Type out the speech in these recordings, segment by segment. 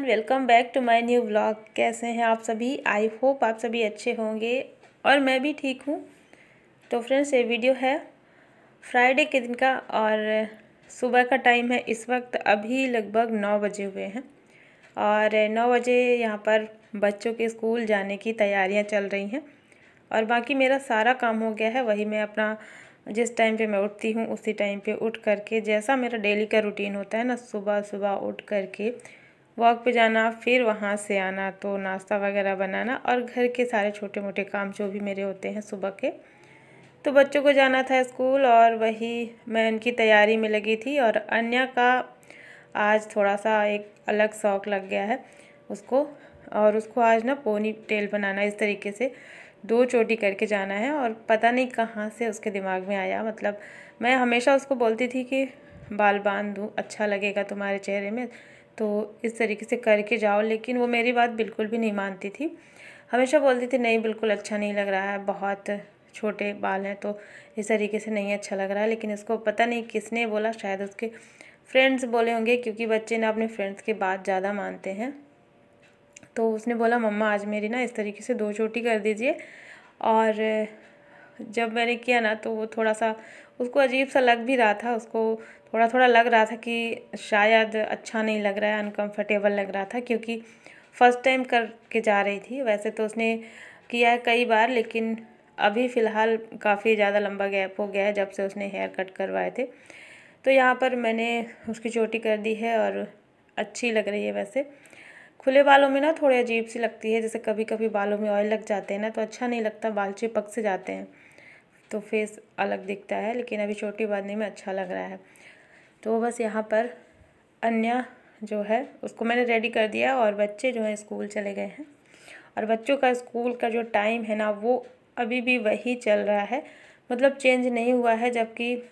Welcome back to my new vlog. कैसे हैं आप सभी? आई होप आप सभी अच्छे होंगे और मैं भी ठीक हूँ। तो फ्रेंड्स, ये वीडियो है फ्राइडे के दिन का और सुबह का टाइम है। इस वक्त अभी लगभग 9 बजे हुए हैं और 9 बजे यहाँ पर बच्चों के स्कूल जाने की तैयारियाँ चल रही हैं और बाकी मेरा सारा काम हो गया है। वही मैं अपना जिस टाइम पे मैं उठती हूँ उसी टाइम पे उठ करके, जैसा मेरा डेली का रूटीन होता है ना, सुबह सुबह उठ करके वॉक पे जाना, फिर वहाँ से आना तो नाश्ता वगैरह बनाना और घर के सारे छोटे मोटे काम जो भी मेरे होते हैं सुबह के। तो बच्चों को जाना था स्कूल और वही मैं उनकी तैयारी में लगी थी। और अन्या का आज थोड़ा सा एक अलग शौक़ लग गया है उसको, और उसको आज ना पोनी टेल बनाना, इस तरीके से 2 चोटी करके जाना है। और पता नहीं कहाँ से उसके दिमाग में आया। मतलब मैं हमेशा उसको बोलती थी कि बाल बांध दूँ, अच्छा लगेगा तुम्हारे चेहरे में, तो इस तरीके से करके जाओ, लेकिन वो मेरी बात बिल्कुल भी नहीं मानती थी। हमेशा बोलती थी नहीं बिल्कुल अच्छा नहीं लग रहा है, बहुत छोटे बाल हैं तो इस तरीके से नहीं अच्छा लग रहा है। लेकिन इसको पता नहीं किसने बोला, शायद उसके फ्रेंड्स बोले होंगे, क्योंकि बच्चे ना अपने फ्रेंड्स की बात ज़्यादा मानते हैं। तो उसने बोला मम्मा आज मेरी ना इस तरीके से 2 चोटी कर दीजिए। और जब मैंने किया ना तो वो थोड़ा सा उसको अजीब सा लग भी रहा था। उसको थोड़ा थोड़ा लग रहा था कि शायद अच्छा नहीं लग रहा है, अनकंफर्टेबल लग रहा था, क्योंकि फ़र्स्ट टाइम करके जा रही थी। वैसे तो उसने किया है कई बार, लेकिन अभी फ़िलहाल काफ़ी ज़्यादा लंबा गैप हो गया है जब से उसने हेयर कट करवाए थे। तो यहाँ पर मैंने उसकी चोटी कर दी है और अच्छी लग रही है। वैसे खुले बालों में ना थोड़ी अजीब सी लगती है, जैसे कभी कभी बालों में ऑयल लग जाते हैं ना, तो अच्छा नहीं लगता, बाल चिपक से जाते हैं तो फेस अलग दिखता है। लेकिन अभी चोटी बांधने में अच्छा लग रहा है। तो बस यहाँ पर अन्या जो है उसको मैंने रेडी कर दिया और बच्चे जो हैं स्कूल चले गए हैं। और बच्चों का स्कूल का जो टाइम है ना वो अभी भी वही चल रहा है, मतलब चेंज नहीं हुआ है। जबकि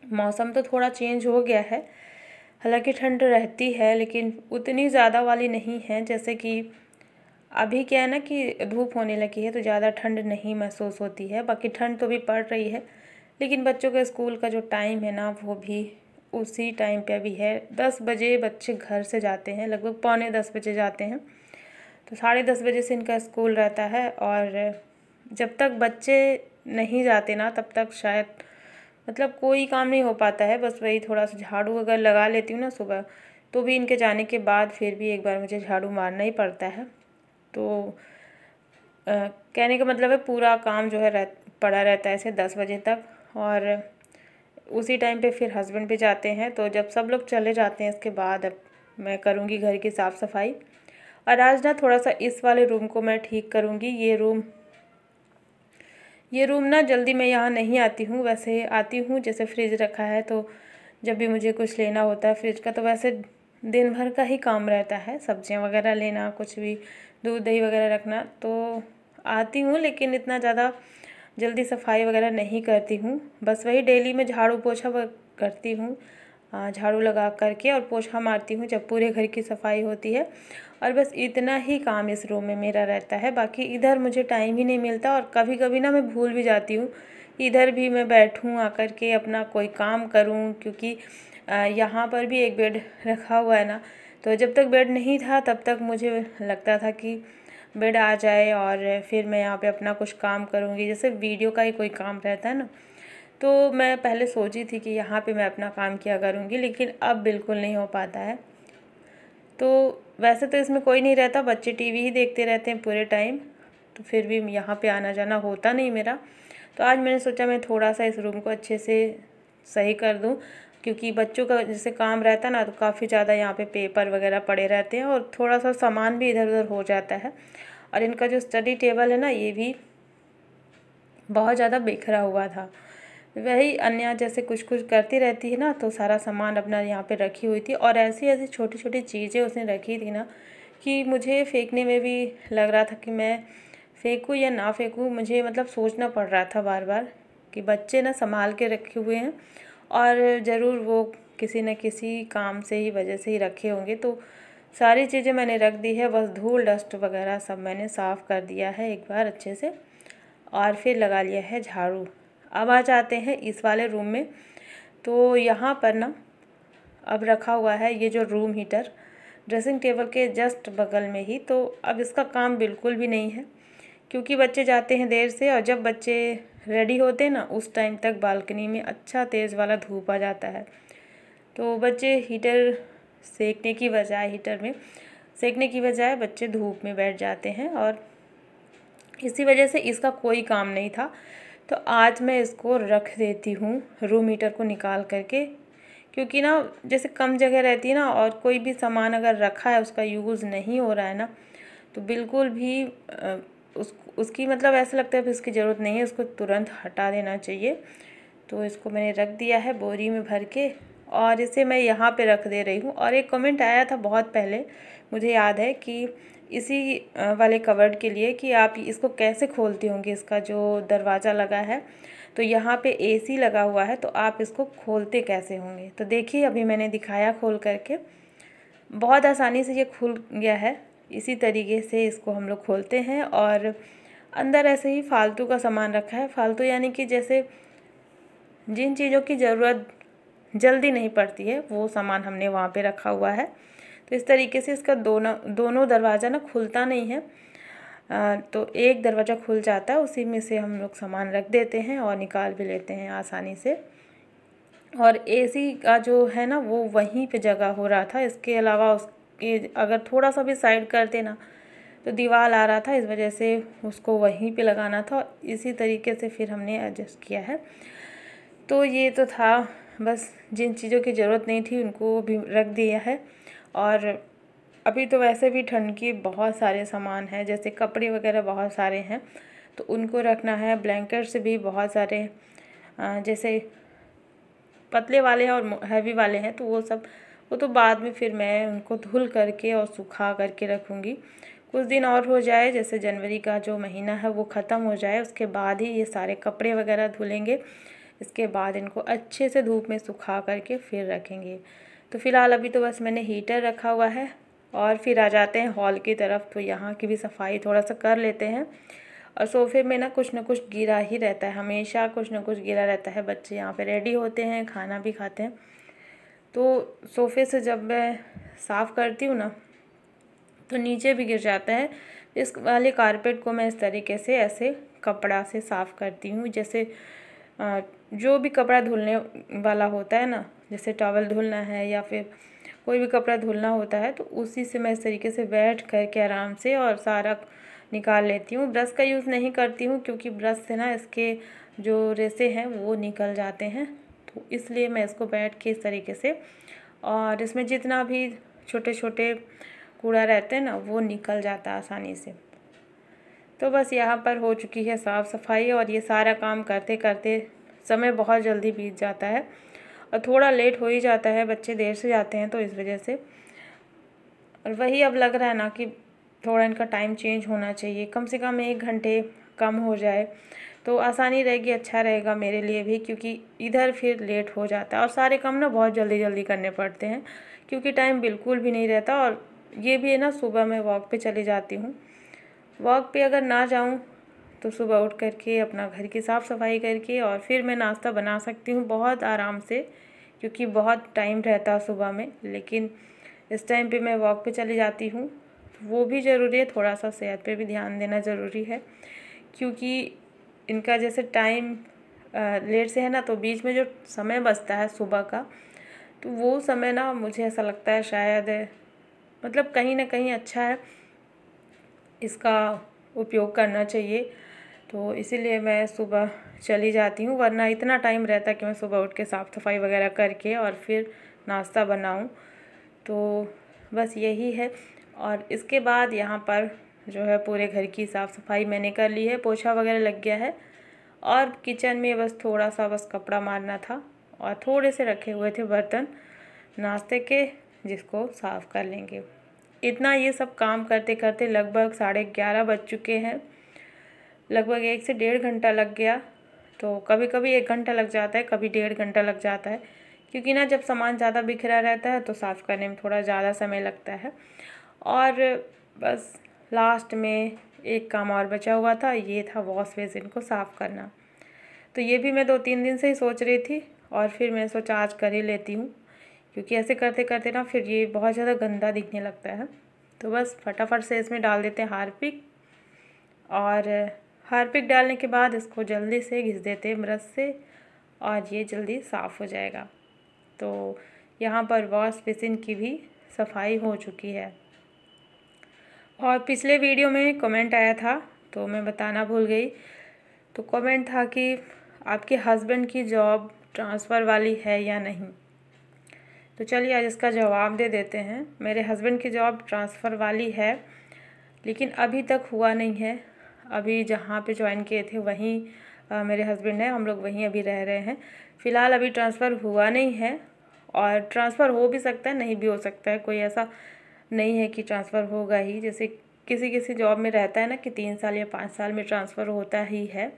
मौसम तो थोड़ा चेंज हो गया है, हालांकि ठंड रहती है लेकिन उतनी ज़्यादा वाली नहीं है। जैसे कि अभी क्या है ना कि धूप होने लगी है तो ज़्यादा ठंड नहीं महसूस होती है। बाकी ठंड तो भी पड़ रही है, लेकिन बच्चों के स्कूल का जो टाइम है ना वो भी उसी टाइम पे अभी है। 10 बजे बच्चे घर से जाते हैं, लगभग पौने 10 बजे जाते हैं, तो 10:30 बजे से इनका स्कूल रहता है। और जब तक बच्चे नहीं जाते ना तब तक शायद मतलब कोई काम नहीं हो पाता है। बस वही थोड़ा सा झाड़ू अगर लगा लेती हूँ ना सुबह, तो भी इनके जाने के बाद फिर भी एक बार मुझे झाड़ू मारना ही पड़ता है। तो कहने का मतलब है पूरा काम जो है पड़ा रहता है ऐसे 10 बजे तक। और उसी टाइम पे फिर हस्बैंड भी जाते हैं, तो जब सब लोग चले जाते हैं इसके बाद अब मैं करूँगी घर की साफ़ सफाई। और आज ना थोड़ा सा इस वाले रूम को मैं ठीक करूँगी। ये रूम ना जल्दी मैं यहाँ नहीं आती हूँ, वैसे आती हूँ जैसे फ्रिज रखा है तो जब भी मुझे कुछ लेना होता है फ्रिज का, तो वैसे दिन भर का ही काम रहता है, सब्जियाँ वगैरह लेना, कुछ भी दूध दही वगैरह रखना, तो आती हूँ। लेकिन इतना ज़्यादा जल्दी सफाई वगैरह नहीं करती हूँ। बस वही डेली में झाड़ू पोछा करती हूँ, झाड़ू लगा करके और पोछा मारती हूँ जब पूरे घर की सफाई होती है। और बस इतना ही काम इस रूम में मेरा रहता है। बाकी इधर मुझे टाइम ही नहीं मिलता और कभी कभी ना मैं भूल भी जाती हूँ इधर भी मैं बैठूँ आकर के अपना कोई काम करूँ, क्योंकि यहाँ पर भी एक बेड रखा हुआ है ना, तो जब तक बेड नहीं था तब तक मुझे लगता था कि बेड आ जाए और फिर मैं यहाँ पे अपना कुछ काम करूँगी, जैसे वीडियो का ही कोई काम रहता है ना। तो मैं पहले सोची थी कि यहाँ पे मैं अपना काम किया करूँगी, लेकिन अब बिल्कुल नहीं हो पाता है। तो वैसे तो इसमें कोई नहीं रहता, बच्चे टीवी ही देखते रहते हैं पूरे टाइम, तो फिर भी यहाँ पे आना जाना होता नहीं मेरा। तो आज मैंने सोचा मैं थोड़ा सा इस रूम को अच्छे से सही कर दूँ, क्योंकि बच्चों का जैसे काम रहता है ना तो काफ़ी ज़्यादा यहाँ पे पेपर वगैरह पड़े रहते हैं और थोड़ा सा सामान भी इधर उधर हो जाता है। और इनका जो स्टडी टेबल है ना ये भी बहुत ज़्यादा बिखरा हुआ था। वही अन्य जैसे कुछ कुछ करती रहती है ना, तो सारा सामान अपना यहाँ पे रखी हुई थी और ऐसी ऐसी छोटी छोटी चीज़ें उसने रखी थी ना कि मुझे फेंकने में भी लग रहा था कि मैं फेंकूँ या ना फेंकूँ। मुझे मतलब सोचना पड़ रहा था बार बार कि बच्चे ना संभाल के रखे हुए हैं और ज़रूर वो किसी न किसी काम से ही वजह से ही रखे होंगे। तो सारी चीज़ें मैंने रख दी है, बस धूल डस्ट वगैरह सब मैंने साफ़ कर दिया है एक बार अच्छे से और फिर लगा लिया है झाड़ू। अब आ जाते हैं इस वाले रूम में। तो यहाँ पर ना अब रखा हुआ है ये जो रूम हीटर ड्रेसिंग टेबल के जस्ट बगल में ही। तो अब इसका काम बिल्कुल भी नहीं है, क्योंकि बच्चे जाते हैं देर से, और जब बच्चे रेडी होते हैं ना उस टाइम तक बालकनी में अच्छा तेज़ वाला धूप आ जाता है। तो बच्चे हीटर में सेकने की बजाय बच्चे धूप में बैठ जाते हैं, और इसी वजह से इसका कोई काम नहीं था। तो आज मैं इसको रख देती हूँ रूम हीटर को निकाल करके, क्योंकि ना जैसे कम जगह रहती है ना, और कोई भी सामान अगर रखा है उसका यूज़ नहीं हो रहा है ना, तो बिल्कुल भी उसकी मतलब ऐसा लगता है कि उसकी ज़रूरत नहीं है, उसको तुरंत हटा देना चाहिए। तो इसको मैंने रख दिया है बोरी में भर के, और इसे मैं यहाँ पे रख दे रही हूँ। और एक कमेंट आया था बहुत पहले, मुझे याद है, कि इसी वाले कवर्ड के लिए कि आप इसको कैसे खोलती होंगी, इसका जो दरवाज़ा लगा है तो यहाँ पे एसी लगा हुआ है, तो आप इसको खोलते कैसे होंगे। तो देखिए अभी मैंने दिखाया खोल करके, बहुत आसानी से ये खुल गया है। इसी तरीके से इसको हम लोग खोलते हैं, और अंदर ऐसे ही फालतू का सामान रखा है। फालतू यानी कि जैसे जिन चीज़ों की ज़रूरत जल्दी नहीं पड़ती है वो सामान हमने वहाँ पे रखा हुआ है। तो इस तरीके से इसका दोनों दरवाज़ा ना खुलता नहीं है, तो एक दरवाज़ा खुल जाता है, उसी में से हम लोग सामान रख देते हैं और निकाल भी लेते हैं आसानी से। और एसी का जो है ना वो वहीं पे जगह हो रहा था, इसके अलावा उसके अगर थोड़ा सा भी साइड करते ना तो दीवार आ रहा था, इस वजह से उसको वहीं पे लगाना था। इसी तरीके से फिर हमने एडजस्ट किया है। तो ये तो था, बस जिन चीज़ों की ज़रूरत नहीं थी उनको भी रख दिया है। और अभी तो वैसे भी ठंड की बहुत सारे सामान हैं, जैसे कपड़े वगैरह बहुत सारे हैं तो उनको रखना है। ब्लैंकेट्स भी बहुत सारे, जैसे पतले वाले हैं और हैवी वाले हैं, तो वो तो बाद में फिर मैं उनको धुल करके और सुखा करके रखूँगी। कुछ दिन और हो जाए, जैसे जनवरी का जो महीना है वो ख़त्म हो जाए, उसके बाद ही ये सारे कपड़े वगैरह धुलेंगे। इसके बाद इनको अच्छे से धूप में सुखा करके फिर रखेंगे। तो फ़िलहाल अभी तो बस मैंने हीटर रखा हुआ है, और फिर आ जाते हैं हॉल की तरफ। तो यहाँ की भी सफाई थोड़ा सा कर लेते हैं। और सोफ़े में ना कुछ गिरा ही रहता है, हमेशा कुछ ना कुछ गिरा रहता है। बच्चे यहाँ पे रेडी होते हैं, खाना भी खाते हैं, तो सोफ़े से जब मैं साफ़ करती हूँ ना तो नीचे भी गिर जाता है। इस वाले कारपेट को मैं इस तरीके से ऐसे कपड़ा से साफ़ करती हूँ। जैसे जो भी कपड़ा धुलने वाला होता है ना, जैसे टॉवल धुलना है या फिर कोई भी कपड़ा धुलना होता है, तो उसी से मैं इस तरीके से बैठ करके आराम से और सारा निकाल लेती हूँ। ब्रश का यूज़ नहीं करती हूँ, क्योंकि ब्रश से ना इसके जो रेशे हैं वो निकल जाते हैं, तो इसलिए मैं इसको बैठ के इस तरीके से, और इसमें जितना भी छोटे छोटे कूड़ा रहते हैं ना वो निकल जाता है आसानी से। तो बस यहाँ पर हो चुकी है साफ़ सफाई, और ये सारा काम करते करते समय बहुत जल्दी बीत जाता है, और थोड़ा लेट हो ही जाता है, बच्चे देर से जाते हैं तो इस वजह से। और वही अब लग रहा है ना कि थोड़ा इनका टाइम चेंज होना चाहिए, कम से कम 1 घंटे कम हो जाए तो आसानी रहेगी, अच्छा रहेगा मेरे लिए भी, क्योंकि इधर फिर लेट हो जाता है। और सारे काम ना बहुत जल्दी जल्दी करने पड़ते हैं, क्योंकि टाइम बिल्कुल भी नहीं रहता। और ये भी है ना, सुबह मैं वॉक पे चली जाती हूँ। वॉक पे अगर ना जाऊँ तो सुबह उठ करके अपना घर की साफ़ सफाई करके और फिर मैं नाश्ता बना सकती हूँ बहुत आराम से, क्योंकि बहुत टाइम रहता है सुबह में। लेकिन इस टाइम पे मैं वॉक पे चली जाती हूँ, वो भी ज़रूरी है, थोड़ा सा सेहत पे भी ध्यान देना ज़रूरी है, क्योंकि इनका जैसे टाइम लेट से है ना, तो बीच में जो समय बचता है सुबह का, तो वो समय ना मुझे ऐसा लगता है शायद मतलब कहीं ना कहीं अच्छा है, इसका उपयोग करना चाहिए। तो इसीलिए मैं सुबह चली जाती हूँ, वरना इतना टाइम रहता है कि मैं सुबह उठ के साफ़ सफाई वगैरह करके और फिर नाश्ता बनाऊँ। तो बस यही है। और इसके बाद यहाँ पर जो है पूरे घर की साफ़ सफाई मैंने कर ली है, पोछा वगैरह लग गया है, और किचन में बस थोड़ा सा बस कपड़ा मारना था, और थोड़े से रखे हुए थे बर्तन नाश्ते के, जिसको साफ़ कर लेंगे। इतना ये सब काम करते करते लगभग 11:30 बज चुके हैं। लगभग 1 से 1.5 घंटा लग गया। तो कभी कभी 1 घंटा लग जाता है, कभी 1.5 घंटा लग जाता है, क्योंकि ना जब सामान ज़्यादा बिखरा रहता है तो साफ़ करने में थोड़ा ज़्यादा समय लगता है। और बस लास्ट में एक काम और बचा हुआ था, ये था वॉश बेसिन को साफ़ करना। तो ये भी मैं 2-3 दिन से ही सोच रही थी, और फिर मैंने सोचा आज कर ही लेती हूँ, क्योंकि ऐसे करते करते ना फिर ये बहुत ज़्यादा गंदा दिखने लगता है। तो बस फटाफट से इसमें डाल देते हैं हार्पिक, और हार्पिक डालने के बाद इसको जल्दी से घिस देते हैं ब्रश से और ये जल्दी साफ़ हो जाएगा। तो यहाँ पर वॉश बेसिन की भी सफाई हो चुकी है। और पिछले वीडियो में कमेंट आया था तो मैं बताना भूल गई। तो कमेंट था कि आपके हस्बैंड की जॉब ट्रांसफ़र वाली है या नहीं। तो चलिए आज इसका जवाब दे देते हैं। मेरे हस्बैंड की जॉब ट्रांसफ़र वाली है, लेकिन अभी तक हुआ नहीं है। अभी जहाँ पे ज्वाइन किए थे वहीं मेरे हस्बैंड हैं, हम लोग वहीं अभी रह रहे हैं। फ़िलहाल अभी ट्रांसफ़र हुआ नहीं है, और ट्रांसफ़र हो भी सकता है, नहीं भी हो सकता है। कोई ऐसा नहीं है कि ट्रांसफ़र होगा ही। जैसे किसी किसी जॉब में रहता है ना कि 3 साल या 5 साल में ट्रांसफ़र होता ही है,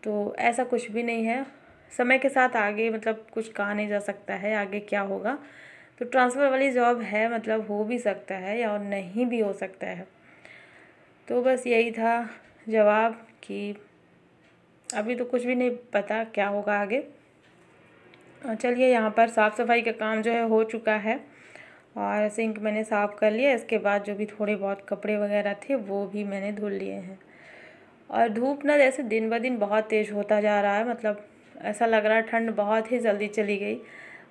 तो ऐसा कुछ भी नहीं है। समय के साथ आगे मतलब कुछ कहा नहीं जा सकता है आगे क्या होगा। तो ट्रांसफ़र वाली जॉब है, मतलब हो भी सकता है या और नहीं भी हो सकता है। तो बस यही था जवाब कि अभी तो कुछ भी नहीं पता क्या होगा आगे। चलिए यहाँ पर साफ़ सफाई का काम जो है हो चुका है, और सिंक मैंने साफ़ कर लिया। इसके बाद जो भी थोड़े बहुत कपड़े वगैरह थे वो भी मैंने धुल लिए हैं। और धूप ना जैसे दिन ब दिन बहुत तेज़ होता जा रहा है, मतलब ऐसा लग रहा है ठंड बहुत ही जल्दी चली गई।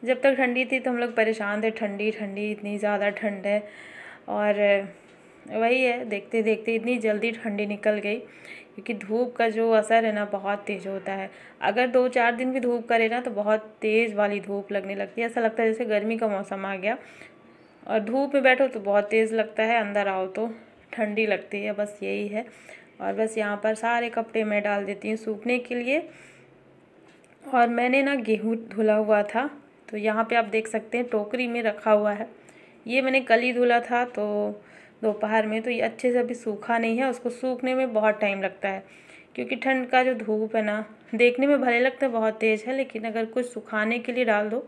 जब तक ठंडी थी तो हम लोग परेशान थे, ठंडी ठंडी इतनी ज़्यादा ठंड है। और वही है, देखते देखते इतनी जल्दी ठंडी निकल गई, क्योंकि धूप का जो असर है ना बहुत तेज़ होता है। अगर 2-4 दिन भी धूप करे ना तो बहुत तेज़ वाली धूप लगने लगती है। ऐसा लगता है जैसे गर्मी का मौसम आ गया, और धूप में बैठो तो बहुत तेज़ लगता है, अंदर आओ तो ठंडी लगती है। बस यही है। और बस यहाँ पर सारे कपड़े मैं डाल देती हूँ सूखने के लिए। और मैंने ना गेहूँ धुला हुआ था, तो यहाँ पे आप देख सकते हैं टोकरी में रखा हुआ है। ये मैंने कल ही धुला था तो दोपहर में, तो ये अच्छे से अभी सूखा नहीं है। उसको सूखने में बहुत टाइम लगता है, क्योंकि ठंड का जो धूप है ना देखने में भले लगता है बहुत तेज़ है, लेकिन अगर कुछ सुखाने के लिए डाल दो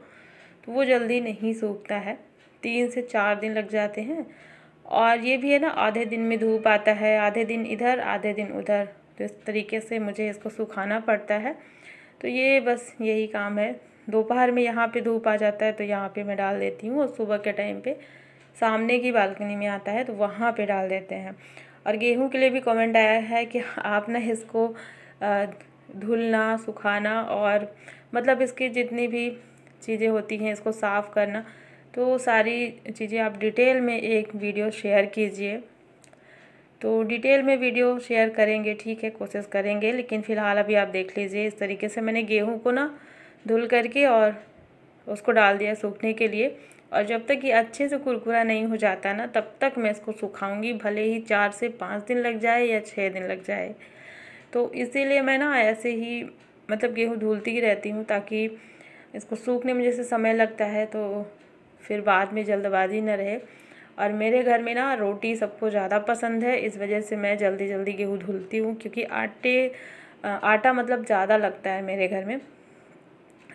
तो वो जल्दी नहीं सूखता है। 3 से 4 दिन लग जाते हैं। और ये भी है ना, आधे दिन में धूप आता है, आधे दिन इधर आधे दिन उधर, तो इस तरीके से मुझे इसको सुखाना पड़ता है। तो ये बस यही काम है। दोपहर में यहाँ पे धूप आ जाता है तो यहाँ पे मैं डाल देती हूँ, और सुबह के टाइम पे सामने की बालकनी में आता है तो वहाँ पे डाल देते हैं। और गेहूँ के लिए भी कमेंट आया है कि आप ना इसको धुलना, सुखाना, और मतलब इसकी जितनी भी चीज़ें होती हैं इसको साफ़ करना, तो सारी चीज़ें आप डिटेल में एक वीडियो शेयर कीजिए। तो डिटेल में वीडियो शेयर करेंगे, ठीक है, कोशिश करेंगे। लेकिन फ़िलहाल अभी आप देख लीजिए, इस तरीके से मैंने गेहूं को ना धुल करके और उसको डाल दिया सूखने के लिए। और जब तक ये अच्छे से कुरकुरा नहीं हो जाता ना तब तक मैं इसको सुखाऊंगी, भले ही 4 से 5 दिन लग जाए या 6 दिन लग जाए। तो इसीलिए मैं ना ऐसे ही मतलब गेहूँ धुलती ही रहती हूँ, ताकि इसको सूखने में जैसे समय लगता है तो फिर बाद में जल्दबाजी न रहे। और मेरे घर में ना रोटी सबको ज़्यादा पसंद है, इस वजह से मैं जल्दी जल्दी गेहूँ धुलती हूँ, क्योंकि आटा मतलब ज़्यादा लगता है मेरे घर में,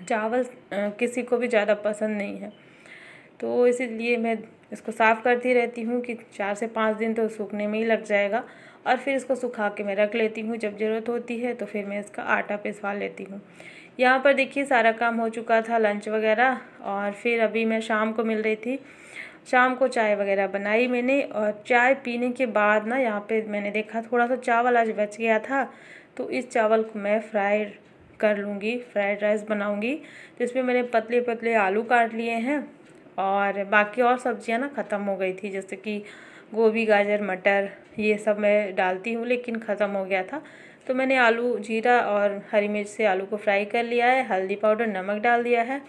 चावल किसी को भी ज़्यादा पसंद नहीं है। तो इसीलिए मैं इसको साफ़ करती रहती हूँ कि 4 से 5 दिन तो सूखने में ही लग जाएगा। और फिर इसको सुखा के मैं रख लेती हूँ, जब ज़रूरत होती है तो फिर मैं इसका आटा पिसवा लेती हूँ। यहाँ पर देखिए सारा काम हो चुका था, लंच वगैरह, और फिर अभी मैं शाम को मिल रही थी। शाम को चाय वगैरह बनाई मैंने, और चाय पीने के बाद ना यहाँ पे मैंने देखा थोड़ा सा चावल आज बच गया था, तो इस चावल को मैं फ्राइड कर लूँगी, फ्राइड राइस बनाऊँगी। तो इसमें मैंने पतले पतले आलू काट लिए हैं, और बाकी और सब्जियां ना ख़त्म हो गई थी, जैसे कि गोभी, गाजर, मटर, ये सब मैं डालती हूँ लेकिन ख़त्म हो गया था। तो मैंने आलू, जीरा और हरी मिर्च से आलू को फ्राई कर लिया है, हल्दी पाउडर, नमक डाल दिया है,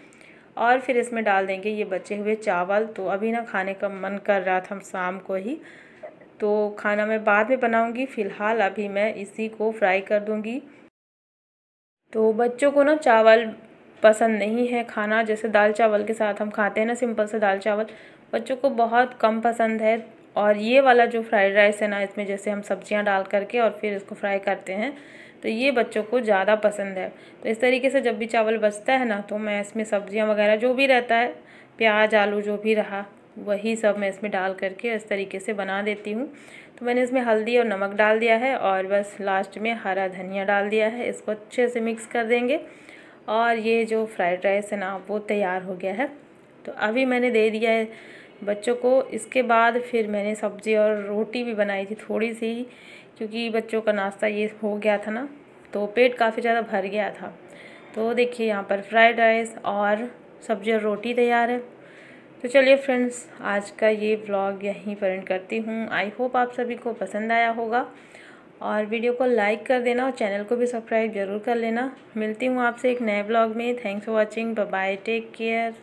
और फिर इसमें डाल देंगे ये बचे हुए चावल। तो अभी ना खाने का मन कर रहा था शाम को ही, तो खाना मैं बाद में बनाऊँगी, फ़िलहाल अभी मैं इसी को फ्राई कर दूँगी। तो बच्चों को ना चावल पसंद नहीं है खाना, जैसे दाल चावल के साथ हम खाते हैं ना सिंपल से दाल चावल, बच्चों को बहुत कम पसंद है। और ये वाला जो फ्राइड राइस है ना, इसमें जैसे हम सब्जियां डाल करके और फिर इसको फ्राई करते हैं, तो ये बच्चों को ज़्यादा पसंद है। तो इस तरीके से जब भी चावल बचता है ना तो मैं इसमें सब्जियां वगैरह जो भी रहता है, प्याज, आलू जो भी रहा, वही सब मैं इसमें डाल करके इस तरीके से बना देती हूँ। तो मैंने इसमें हल्दी और नमक डाल दिया है, और बस लास्ट में हरा धनिया डाल दिया है। इसको अच्छे से मिक्स कर देंगे, और ये जो फ्राइड राइस है ना वो तैयार हो गया है। तो अभी मैंने दे दिया है बच्चों को। इसके बाद फिर मैंने सब्ज़ी और रोटी भी बनाई थी थोड़ी सी, क्योंकि बच्चों का नाश्ता ये हो गया था ना, तो पेट काफ़ी ज़्यादा भर गया था। तो देखिए यहाँ पर फ्राइड राइस और सब्ज़ी और रोटी तैयार है। तो चलिए फ्रेंड्स, आज का ये व्लॉग यहीं पर एंड करती हूँ। आई होप आप सभी को पसंद आया होगा, और वीडियो को लाइक कर देना और चैनल को भी सब्सक्राइब ज़रूर कर लेना। मिलती हूँ आपसे एक नए व्लॉग में। Thanks for watching, bye bye, take care.